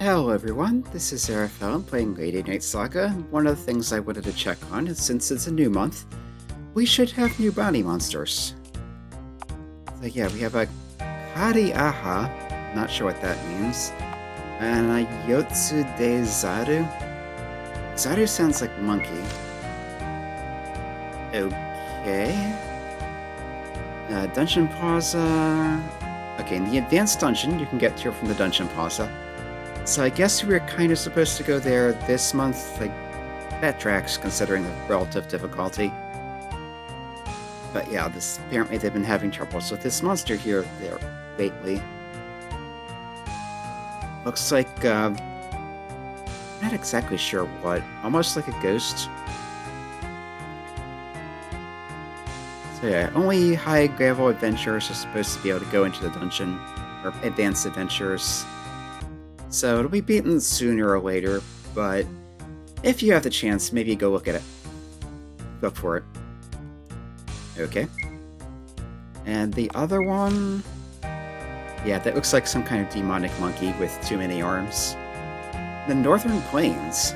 Hello everyone, this is Arafel playing Lady Night Saga. One of the things I wanted to check on is since it's a new month, we should have new bounty monsters. So yeah, we have a Kariaha, not sure what that means, and a Yotsu de Zaru. Zaru sounds like monkey. Okay. Dungeon Plaza. Okay, in the advanced dungeon, you can get here from the Dungeon Plaza. So I guess we were kind of supposed to go there this month. Like, that tracks considering the relative difficulty. But yeah, apparently they've been having troubles with this monster here there lately. Looks like, not exactly sure what. Almost like a ghost. So yeah, only high-level adventurers are supposed to be able to go into the dungeon, or advanced adventurers. So it'll be beaten sooner or later, but if you have the chance, maybe go look at it. Look for it. Okay. And the other one... yeah, that looks like some kind of demonic monkey with too many arms. The Northern Plains.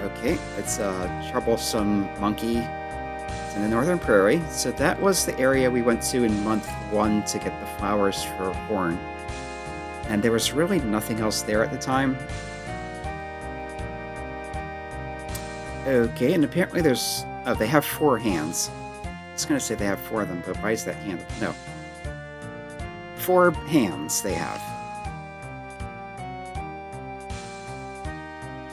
Okay, it's a troublesome monkey. It's in the Northern Prairie. So that was the area we went to in month 1 to get the flowers for Horn. And there was really nothing else there at the time. Okay, and apparently there's... oh, they have 4 hands. I was going to say they have 4 of them, but why is that hand? No. 4 hands they have.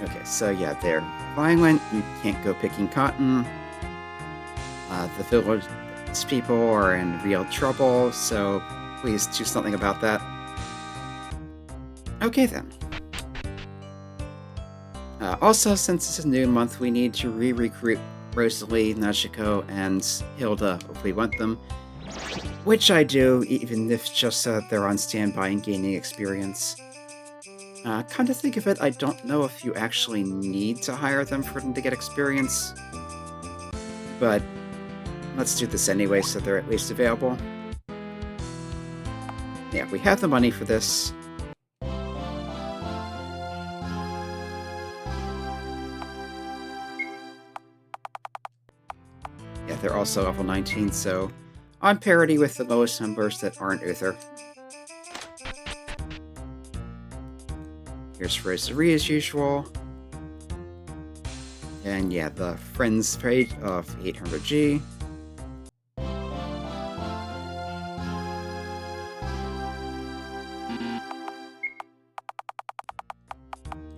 Okay, so yeah, they're violent. You can't go picking cotton. The village people are in real trouble, so please do something about that. Okay then. Also, since it's a new month, we need to re-recruit Rosalie, Najiko, and Hilda if we want them. Which I do, even if just so that they're on standby and gaining experience. Come to think of it, I don't know if you actually need to hire them for them to get experience. But let's do this anyway so they're at least available. Yeah, we have the money for this. Yeah, they're also level 19, so on parity with the lowest numbers that aren't Uther. Here's Rosalie as usual. And yeah, the friends trade of 800G.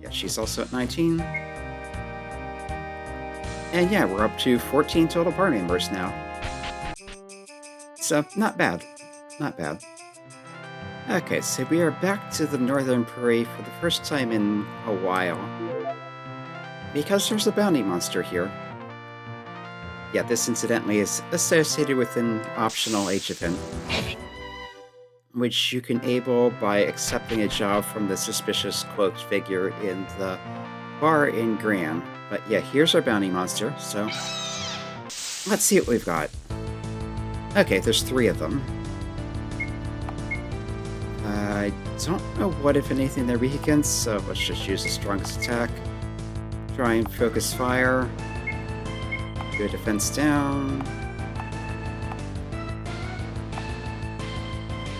Yeah, she's also at 19. And yeah, we're up to 14 total party members now. So, not bad. Not bad. Okay, so we are back to the Northern Prairie for the first time in a while. Because there's a bounty monster here. Yeah, this incidentally is associated with an optional HFN, which you can enable by accepting a job from the suspicious cloaked figure in the bar in Gran. But yeah, here's our bounty monster, so let's see what we've got. Okay, there's 3 of them. I don't know what, if anything, they're weak against, so let's just use the strongest attack. Try and focus fire. Do a defense down.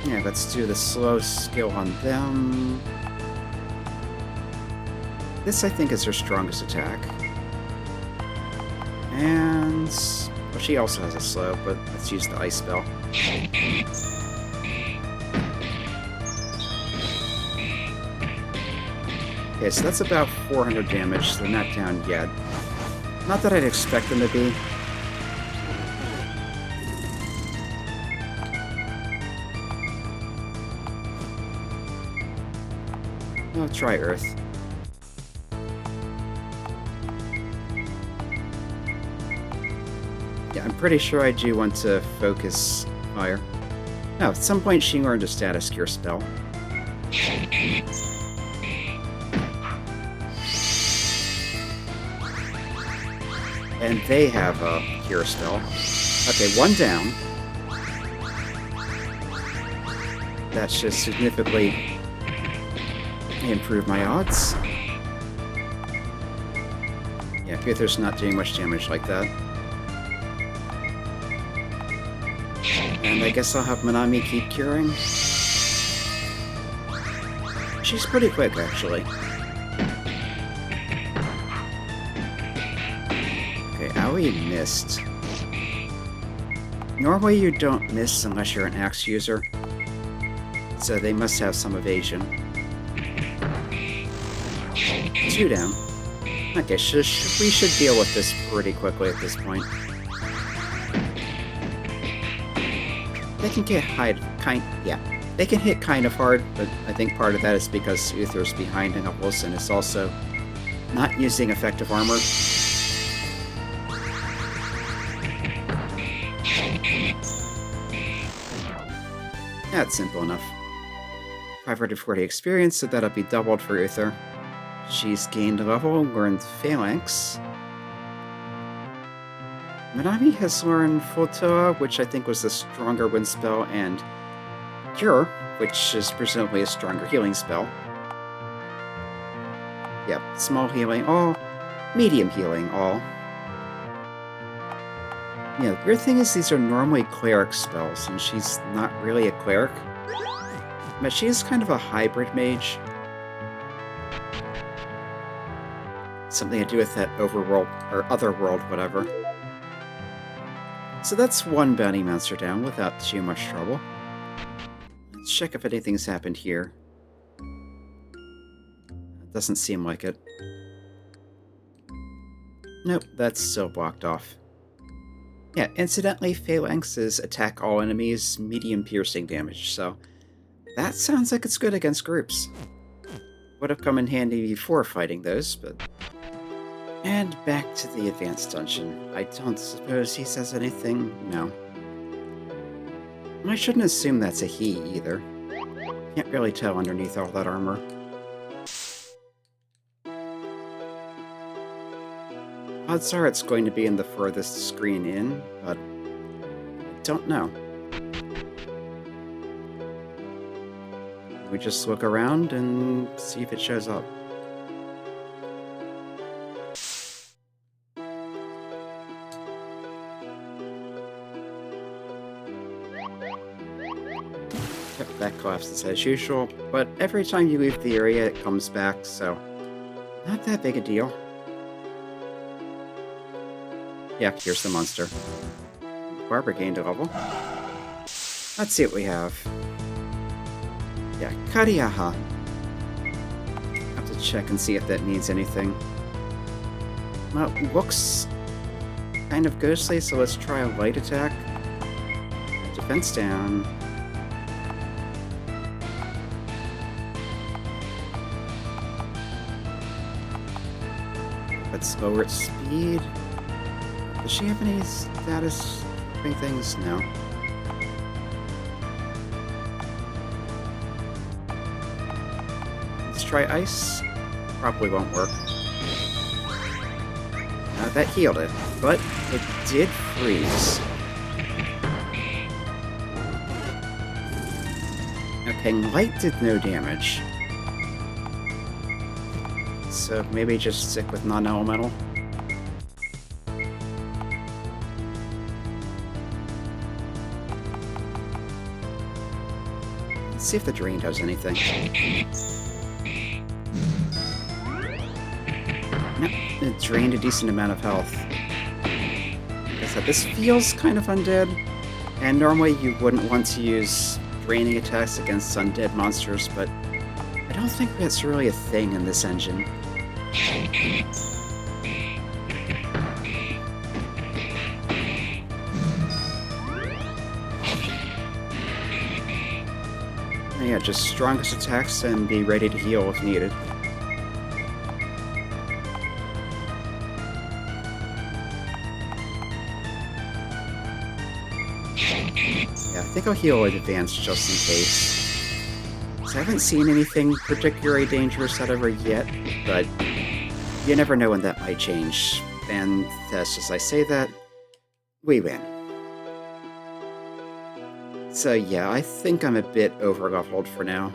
Yeah, let's do the slow skill on them. This, I think, is her strongest attack. And... well, she also has a slow, but let's use the ice spell. Okay, so that's about 400 damage. They're not down yet. Not that I'd expect them to be. I'll try Earth. Yeah, I'm pretty sure I do want to focus fire. No, at some point she learned a status cure spell. And they have a cure spell. Okay, 1 down. That should significantly I improve my odds. Yeah, Uther's not doing much damage like that. And I guess I'll have Manami keep curing. She's pretty quick, actually. Okay, Aoi missed. Normally you don't miss unless you're an axe user. So they must have some evasion. 2 down. Okay, we should deal with this pretty quickly at this point. They can get they can hit kind of hard, but I think part of that is because Uther's behind and Wilson is also not using effective armor. That's simple enough. 540 experience, so that'll be doubled for Uther. She's gained a level, learned Phalanx. Manami has learned Futoa, which I think was the stronger wind spell, and Cure, which is presumably a stronger healing spell. Yep, small healing, all. Medium healing, all. Yeah, the weird thing is these are normally cleric spells, and she's not really a cleric. But she's kind of a hybrid mage. Something to do with that overworld, or otherworld, whatever. So that's one bounty monster down without too much trouble. Let's check if anything's happened here. Doesn't seem like it. Nope, that's still blocked off. Yeah, incidentally, Phalanxes attack all enemies, medium piercing damage, so that sounds like it's good against groups. Would have come in handy before fighting those, but... And back to the advanced dungeon. I don't suppose he says anything? No. I shouldn't assume that's a he, either. Can't really tell underneath all that armor. Odds are it's going to be in the furthest screen in, but I don't know. We just look around and see if it shows up. Yep, that collapses as usual, but every time you leave the area it comes back, so not that big a deal. Yeah, here's the monster. Barbara gained a level. Let's see what we have. Yeah, Kariaha. Have to check and see if that means anything. Well, looks kind of ghostly, so let's try a light attack. Defense down. Let's lower its speed. Does she have any status things? No. Let's try ice. Probably won't work. That healed it, but it did freeze. Okay, light did no damage. So maybe just stick with non-elemental. Let's see if the drain does anything. Nope, it drained a decent amount of health. Like I said, this feels kind of undead, and normally you wouldn't want to use draining attacks against undead monsters, but I don't think that's really a thing in this engine. Yeah, just strongest attacks and be ready to heal if needed. Yeah, I think I'll heal in advance just in case. So I haven't seen anything particularly dangerous out of her yet, but you never know when that might change. And just as I say that, we win. So yeah, I think I'm a bit over-leveled for now.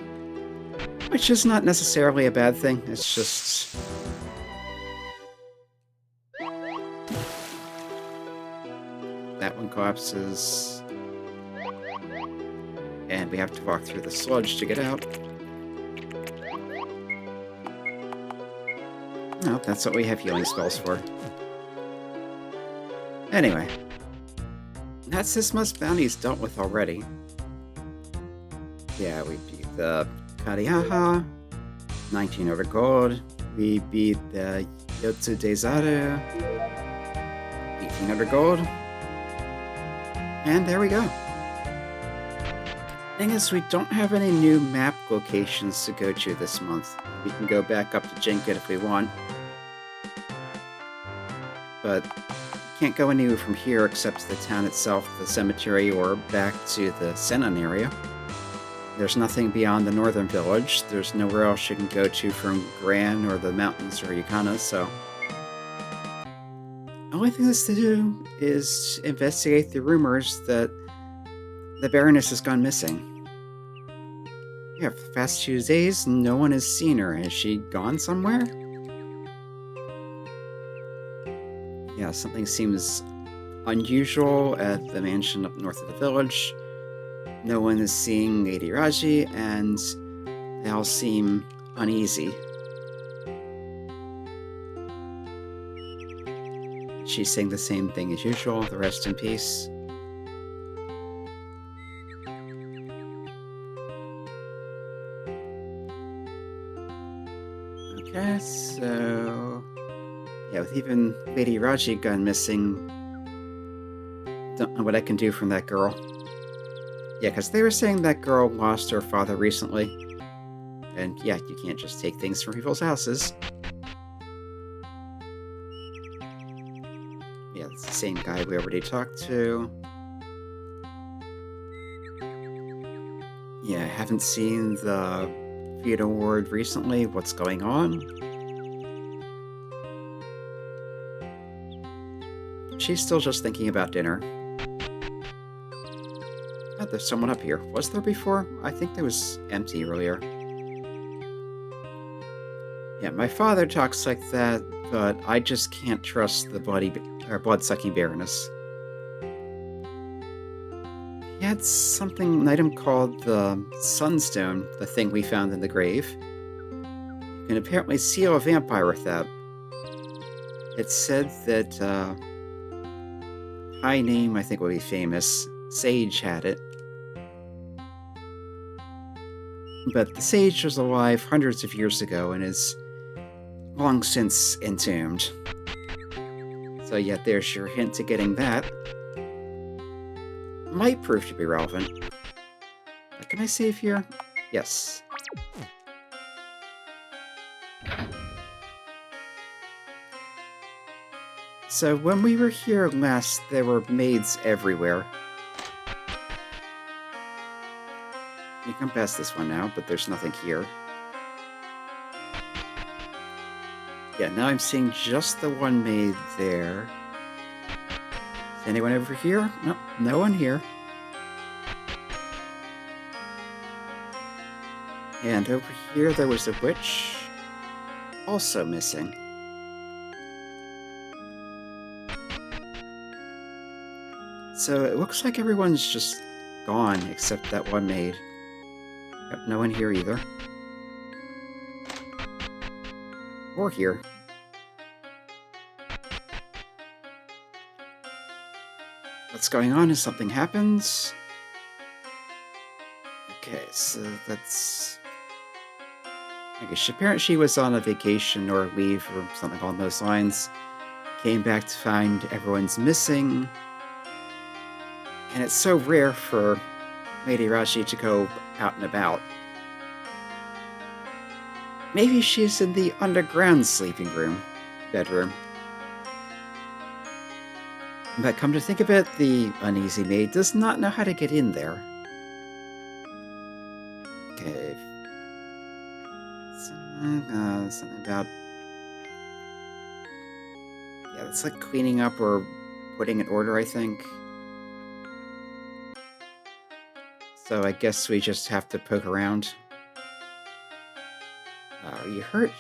Which is not necessarily a bad thing, it's just... that one collapses. And we have to walk through the sludge to get out. No, that's what we have healing spells for. Anyway. That's this most bounties dealt with already. Yeah, we beat the Karihaha, 1900 gold. We beat the Yotsu Dezaru, 1800 gold. And there we go. Thing is, we don't have any new map locations to go to this month. We can go back up to Jinket if we want. But can't go anywhere from here except to the town itself, the cemetery, or back to the Senon area. There's nothing beyond the northern village. There's nowhere else you can go to from Gran or the mountains or Yukana, so... the only thing that's to do is investigate the rumors that the Baroness has gone missing. Yeah, for the past 2 days, no one has seen her. Has she gone somewhere? Yeah, something seems unusual at the mansion up north of the village. No one is seeing Lady Raji, and they all seem uneasy. She's saying the same thing as usual, the rest in peace. Okay, so... yeah, with even Lady Raji gone missing, don't know what I can do from that girl. Yeah, because they were saying that girl lost her father recently. And yeah, you can't just take things from people's houses. Yeah, it's the same guy we already talked to. Yeah, I haven't seen the Feudal Ward recently. What's going on? She's still just thinking about dinner. Oh, there's someone up here. Was there before? I think there was empty earlier. Yeah, my father talks like that, but I just can't trust the Bloodsucking Baroness. He had something, an item called the Sunstone, the thing we found in the grave. You can apparently seal a vampire with that. It said that, high name, I think, would be famous. Sage had it. But the sage was alive hundreds of years ago and is long since entombed. So yeah, there's your hint to getting that. Might prove to be relevant. Can I save here? Yes. So when we were here last, there were maids everywhere. You can pass this one now, but there's nothing here. Yeah, now I'm seeing just the one maid there. Is anyone over here? No, no one here. And over here there was a witch. Also missing. So it looks like everyone's just gone except that one maid. Yep, no one here either. Or here. What's going on? Is something happens? Okay, so that's... I guess apparently she was on a vacation or leave or something along those lines. Came back to find everyone's missing. And it's so rare for Lady Raji to go out and about. Maybe she's in the underground sleeping room, bedroom. But come to think of it, the uneasy maid does not know how to get in there. Okay. Something about... yeah, it's like cleaning up or putting in order, I think. So I guess we just have to poke around. Are you hurt?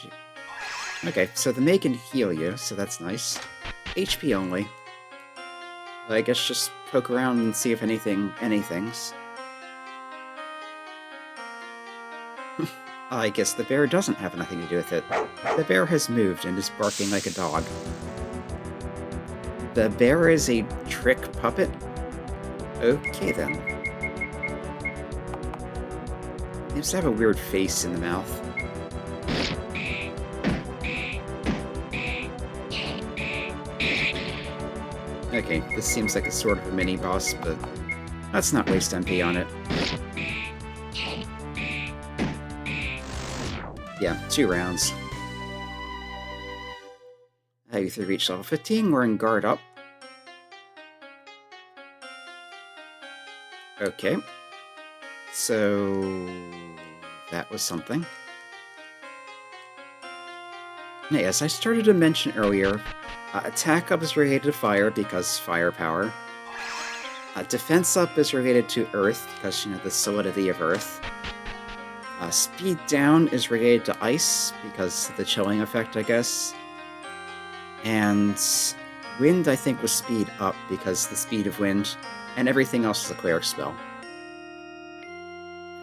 Okay, so the maid can heal you, so that's nice. HP only. I guess just poke around and see if anything's. I guess the bear doesn't have anything to do with it. The bear has moved and is barking like a dog. The bear is a trick puppet? Okay then. Seems to have a weird face in the mouth. Okay, this seems like a sort of a mini-boss, but let's not waste MP on it. Yeah, 2 rounds. You 3 reach level 15, we're in guard up. Okay. So that was something. Now, as I started to mention earlier, attack up is related to fire because firepower. Defense up is related to earth because, you know, the solidity of earth. Speed down is related to ice because of the chilling effect, I guess. And wind, I think, was speed up because the speed of wind, and everything else is a cleric spell.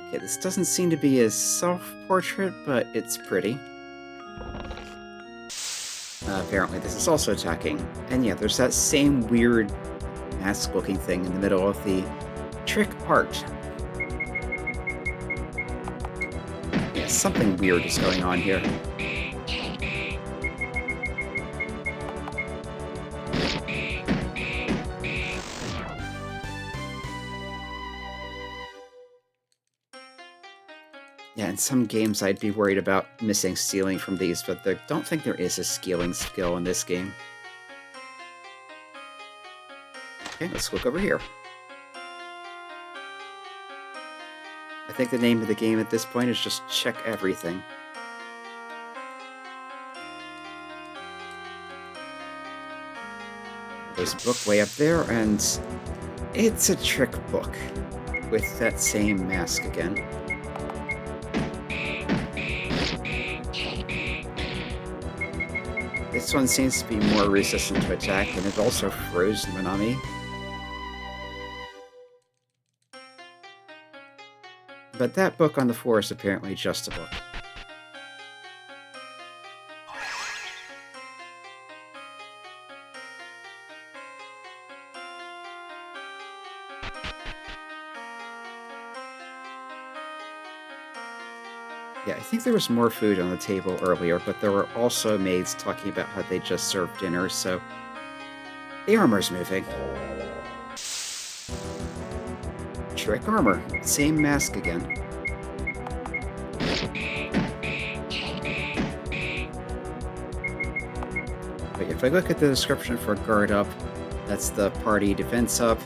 Okay, this doesn't seem to be a self-portrait, but it's pretty. Apparently this is also attacking. And yeah, there's that same weird mask-looking thing in the middle of the trick art. Yeah, something weird is going on here. Yeah, in some games I'd be worried about missing stealing from these, but I don't think there is a scaling skill in this game. Okay, let's look over here. I think the name of the game at this point is just Check Everything. There's a book way up there, and it's a trick book with that same mask again. This one seems to be more resistant to attack, and it also froze Manami. But that book on the floor is apparently just a book. Yeah, I think there was more food on the table earlier, but there were also maids talking about how they just served dinner, so the armor's moving. Trick armor. Same mask again. But if I look at the description for guard up, that's the party defense up.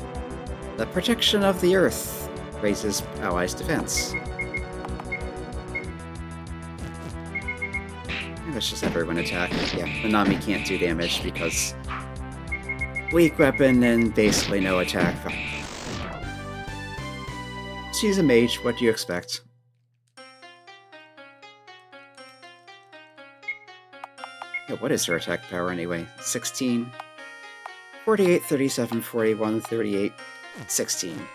The protection of the earth raises allies' defense. Let's just have everyone attack. Yeah, Manami can't do damage because weak weapon and basically no attack. She's a mage, what do you expect? Yeah, what is her attack power anyway? 16, 48, 37, 41, 38, 16.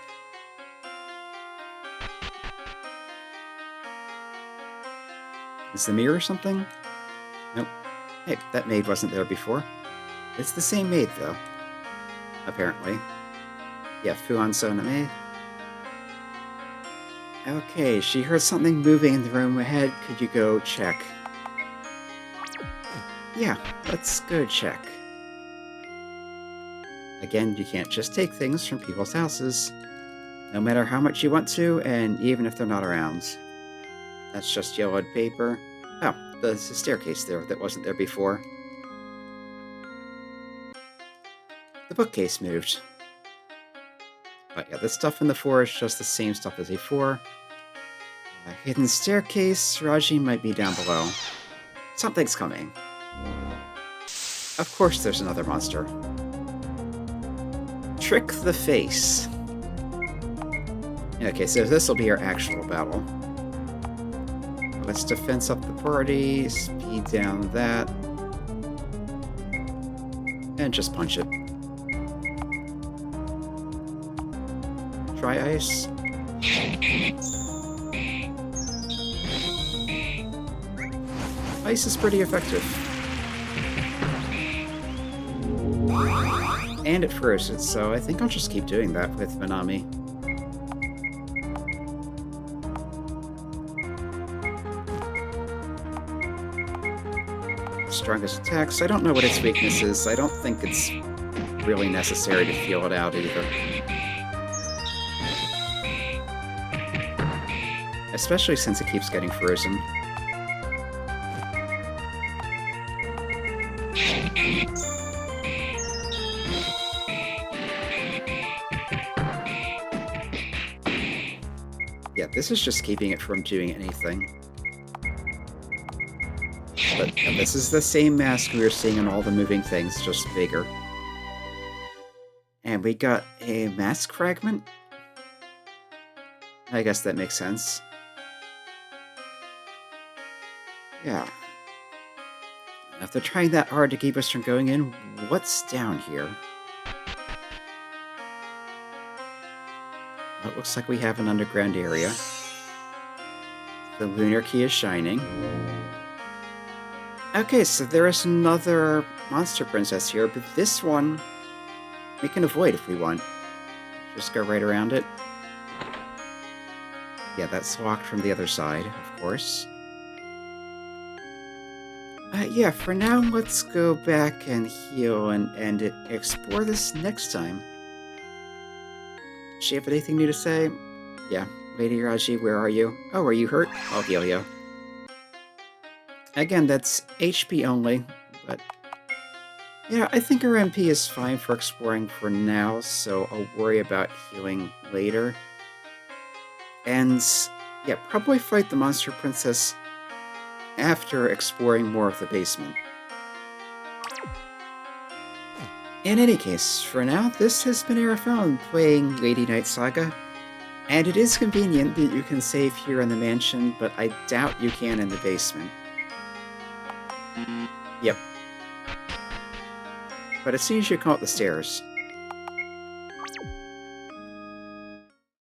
Is the mirror something? Nope. Hey, that maid wasn't there before. It's the same maid, though. Apparently. Yeah, Fuan Sona maid. Okay, she heard something moving in the room ahead. Could you go check? Yeah, let's go check. Again, you can't just take things from people's houses, no matter how much you want to, and even if they're not around. That's just yellowed paper. Oh, there's a staircase there that wasn't there before. The bookcase moved. But yeah, this stuff in the floor is just the same stuff as before. A hidden staircase. Raji might be down below. Something's coming. Of course there's another monster. Trick the face. Okay, so this will be our actual battle. let's defense up the party, speed down that, and just punch it. Try ice. Ice is pretty effective. And it froze it, so I think I'll just keep doing that with Minami. Strongest attacks. I don't know what its weakness is. I don't think it's really necessary to feel it out either. Especially since it keeps getting frozen. Yeah, this is just keeping it from doing anything. But this is the same mask we were seeing in all the moving things, just bigger. And we got a mask fragment? I guess that makes sense. Yeah. If they're trying that hard to keep us from going in, what's down here? Well, it looks like we have an underground area. The lunar key is shining. Okay, so there is another monster princess here, but this one we can avoid if we want. Just go right around it. Yeah, that's locked from the other side, of course. Yeah, for now, let's go back and heal and explore this next time. Does she have anything new to say? Yeah, Lady Raji, where are you? Oh, are you hurt? I'll heal you. Again, that's HP only, but yeah, I think our MP is fine for exploring for now, so I'll worry about healing later. And yeah, probably fight the Monster Princess after exploring more of the basement. In any case, for now, this has been Arafel playing Lady Knight Saga, and it is convenient that you can save here in the mansion, but I doubt you can in the basement. Yep. But as soon as you come up the stairs,